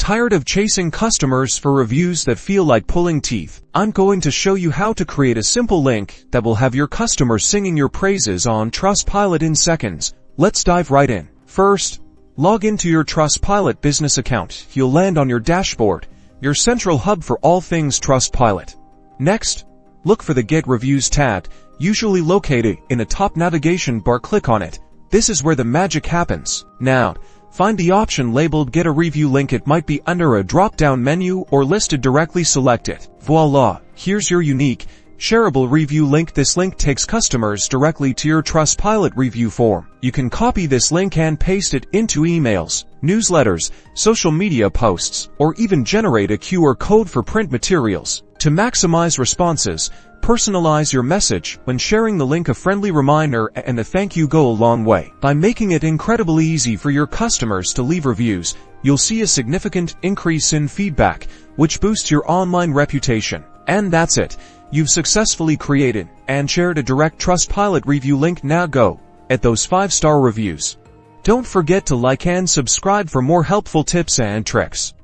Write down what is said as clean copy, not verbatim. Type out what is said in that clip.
Tired of chasing customers for reviews that feel like pulling teeth? I'm going to show you how to create a simple link that will have your customers singing your praises on Trustpilot in seconds. Let's dive right in. First, log into your Trustpilot business account. You'll land on your dashboard, your central hub for all things Trustpilot. Next, look for the Get Reviews tab, usually located in a top navigation bar. Click on it. This is where the magic happens. Now, find the option labeled Get a Review Link. It might be under a drop-down menu or listed directly. Select it. Voila! Here's your unique, shareable review link. This link takes customers directly to your Trustpilot review form. You can copy this link and paste it into emails, newsletters, social media posts, or even generate a QR code for print materials. To maximize responses, personalize your message. When sharing the link, a friendly reminder and a thank you go a long way. By making it incredibly easy for your customers to leave reviews, you'll see a significant increase in feedback, which boosts your online reputation. And that's it. You've successfully created and shared a direct Trustpilot review link. Now go at those 5-star reviews. Don't forget to like and subscribe for more helpful tips and tricks.